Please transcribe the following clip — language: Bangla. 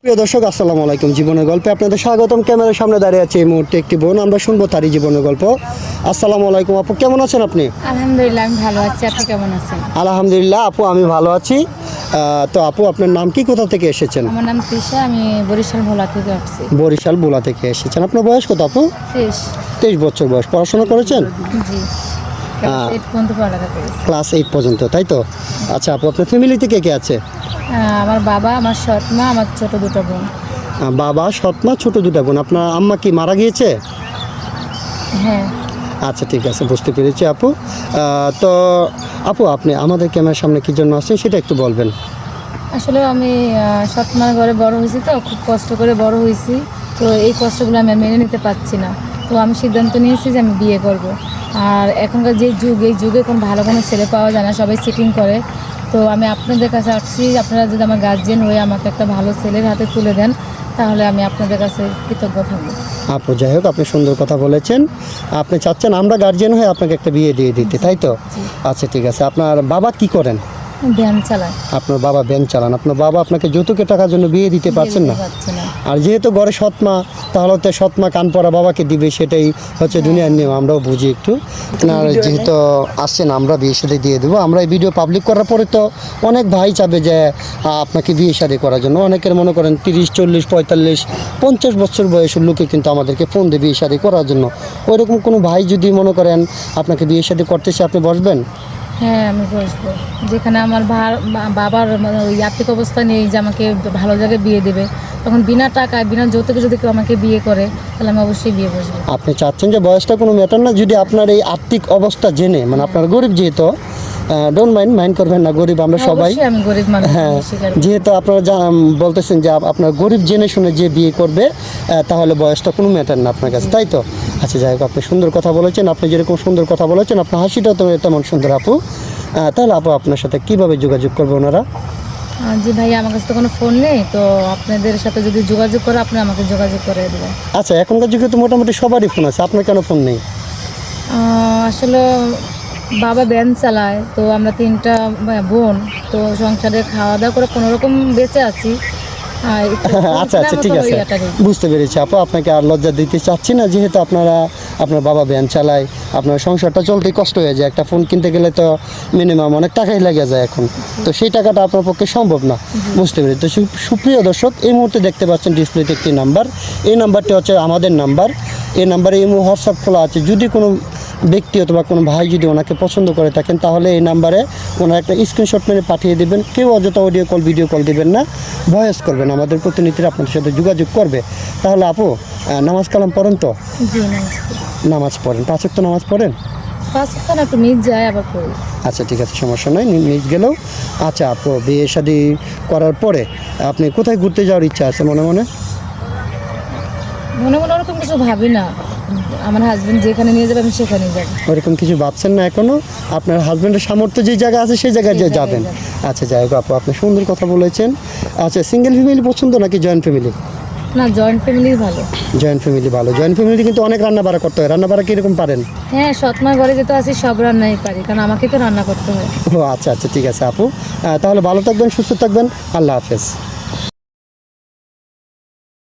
প্রিয় দর্শক, আসসালামু আলাইকুম। জীবনের গল্পে আপনাদের স্বাগতম। ক্যামেরার সামনে দাঁড়িয়ে আছে এই মুহূর্তে একটি বোন। আমরা শুনবো তারই জীবনের গল্প। আসসালামু আলাইকুম আপু, কেমন আছেন আপনি? আলহামদুলিল্লাহ, আমি ভালো আছি। আপনি কেমন আছেন? আলহামদুলিল্লাহ আপু, আমি ভালো আছি। তো আপু, আপনার নাম কি, কোথা থেকে এসেছেন? আমার নাম তৃষা, আমি বরিশাল ভোলা থেকে আসছি। বরিশাল ভোলা থেকে এসেছেন। আপনার বয়স কত আপু? 23 বছর বয়স। পড়াশোনা করেছেন? জি, ক্লাস 8 পর্যন্ত পড়ালেখা করেছি। ক্লাস 8 পর্যন্ত, তাই তো? আচ্ছা আপু, আপনার ফ্যামিলিতে কে কে আছে? আমার বাবা, আমার সৎ মা, আমার ছোট দুটো বোন। বাবা, সৎ মা, ছোট দুটা বোন। আপনার আম্মা কি মারা গিয়েছে? হ্যাঁ। আচ্ছা, ঠিক আছে, বুঝতে পেরেছি আপু। তো আপু, আপনি আমাদের ক্যামেরার সামনে কী জন্য আসছেন সেটা একটু বলবেন। আসলে আমি সৎ মার ঘরে বড় হয়েছি, তো খুব কষ্ট করে বড় হয়েছি। তো এই কষ্টগুলো আমি মেনে নিতে পারছি না। তো আমি সিদ্ধান্ত নিয়েছি যে আমি বিয়ে করব। আর এখনকার যে যুগ, এই যুগে কোনো ভালো কোনো ছেলে পাওয়া যায় না, সবাই চিটিং করে। তো আমি আপনাদের কাছে আসছি, আপনারা যদি আমার গার্জিয়ান হয়ে আমাকে একটা ভালো ছেলের হাতে তুলে দেন, তাহলে আমি আপনাদের কাছে কৃতজ্ঞ থাকবো। আপু, যাই হোক, আপনি সুন্দর কথা বলেছেন। আপনি চাচ্ছেন আমরা গার্জিয়ান হয়ে আপনাকে একটা বিয়ে দিয়ে দিতে, তাই তো? আচ্ছা, ঠিক আছে। আপনার বাবা কি করেন? ভ্যান চালায়। আপনার বাবা ভ্যান চালান। আপনার বাবা আপনাকে যৌতুকের টাকার জন্য বিয়ে দিতে পারছেন না। আর যেহেতু ঘরে সৎমা, তাহলে তো সৎমা কান পড়া বাবাকে দিবে, সেটাই হচ্ছে দুনিয়ার নিয়ম। আমরাও বুঝি একটু। আপনার যেহেতু আসছেন, আমরা বিয়ে শাদী দিয়ে দেবো। আমরা এই ভিডিও পাবলিক করার পরে তো অনেক ভাই চাবে যে আপনাকে বিয়ে শাদী করার জন্য। অনেকের মনে করেন 30, 40, 45, 50 বছর বয়সের লোকে কিন্তু আমাদেরকে ফোন দিয়ে বিয়ে শাদী করার জন্য। ওইরকম কোনো ভাই যদি মনে করেন আপনাকে বিয়ে শাদী করতেছে, আপনি বসবেন? হ্যাঁ, আমি বসবো। যেখানে আমার বাবার ওই আর্থিক অবস্থা নেই যে আমাকে ভালো জায়গায় বিয়ে দেবে, তখন বিনা টাকায়, বিনা যৌতুকে যদি কেউ আমাকে বিয়ে করে, তাহলে আমি অবশ্যই বিয়ে বসবো। আপনি চাচ্ছেন যে বয়সটা কোনো ম্যাটার না, যদি আপনার এই আর্থিক অবস্থা জেনে, মানে আপনার গরিব যেহেতু, ডোন্ট মাইন্ড করবেন না, গরিব আমরা সবাই। আমি গরিব মানুষ। হ্যাঁ, যেহেতু আপনারা বলতেছেন যে আপনার গরিব জেনে শুনে যে বিয়ে করবে, তাহলে বয়সটা কোনো ম্যাটার না আপনার কাছে, তাই তো? আচ্ছা, যাই হোক, আপনি সুন্দর কথা বলেছেন। আপনি যেরকম সুন্দর কথা বলেছেন, আপনার হাসিটাও তো তেমন সুন্দর আপু। তাহলে আপু, আপনার সাথে কীভাবে যোগাযোগ করবে ওনারা? জি ভাই, আমার কাছে তো কোনো ফোন নেই, তো আপনাদের সাথে যদি যোগাযোগ করে, আপনি আমাকে যোগাযোগ করে দেবেন। আচ্ছা, এখনকার যুগে তো মোটামুটি সবারই ফোন আছে, আপনার কেন ফোন নেই? আসলে বাবা ভ্যান চালায়, তো আমরা 3টা বোন, তো সংসারে খাওয়া দাওয়া করে কোনোরকম বেঁচে আছি। আচ্ছা, ঠিক আছে, বুঝতে পেরেছি আপু। আপনাকে আর লজ্জা দিতে চাচ্ছি না, যেহেতু আপনার বাবা ভ্যান চালায়, আপনার সংসারটা চলতেই কষ্ট হয়ে যায়। একটা ফোন কিনতে গেলে তো মিনিমাম অনেক টাকাই লেগে যায় এখন, তো সেই টাকাটা আপনার পক্ষে সম্ভব না। বুঝতে পেরেছি। তো সুপ্রিয় দর্শক, এই মুহূর্তে দেখতে পাচ্ছেন ডিসপ্লেতে একটি নাম্বার। এই নাম্বারটি হচ্ছে আমাদের নাম্বার। এই নাম্বারে ইমো, হোয়াটসঅ্যাপ খোলা আছে। যদি কোনো ব্যক্তি অথবা কোনো ভাই যদি ওনাকে পছন্দ করে থাকেন, তাহলে এই নাম্বারে ওনার একটা স্ক্রিনশট মেরে পাঠিয়ে দেবেন। কেউ অযথা অডিও কল, ভিডিও কল দেবেন না, ভয়েস করবেন। আমাদের প্রতিনিধিরা আপনাদের সাথে যোগাযোগ করবে। তাহলে আপু, নামাজ কালাম পড়েন তো? নামাজ পড়েন? 5 ওয়াক্ত নামাজ পড়েন? 5 ওয়াক্ত না, একটু মিস যায়, আবার পড়ি। আচ্ছা, ঠিক আছে, সমস্যা নয়, মিস গেলেও। আচ্ছা আপু, বিয়ে শাদী করার পরে আপনি কোথায় ঘুরতে যাওয়ার ইচ্ছা আছে মনে মনে? মনে মনে ওরকম কিছু ভাবি না। আমার হাজবেন্ড যেখানে নিয়ে যাবে, আমি সেখানেই যাব। ওরকম কিছু ভাবছেন না এখনো? আপনার হাজব্যান্ডের সামর্থ্য যে জায়গা আছে সেই জায়গায় যাবেন। আচ্ছা, যাই হোক আপু, আপনি সুন্দর কথা বলেছেন। আচ্ছা, সিঙ্গেল ফ্যামিলি পছন্দ নাকি জয়েন্ট ফ্যামিলি? না, জয়েন্ট ফ্যামিলি ভালো। জয়েন্ট ফ্যামিলি ভালো। জয়েন্ট ফ্যামিলি কিন্তু অনেক রান্না বাড়া করতে হয়। রান্না বাড়া কীরকম পারেন? হ্যাঁ, সৎমার ঘরে যেতে আছি, সব রান্নাই পারি, কারণ আমাকে তো রান্না করতে হয়। ও আচ্ছা, ঠিক আছে আপু। তাহলে ভালো থাকবেন, সুস্থ থাকবেন। আল্লাহ হাফেজ।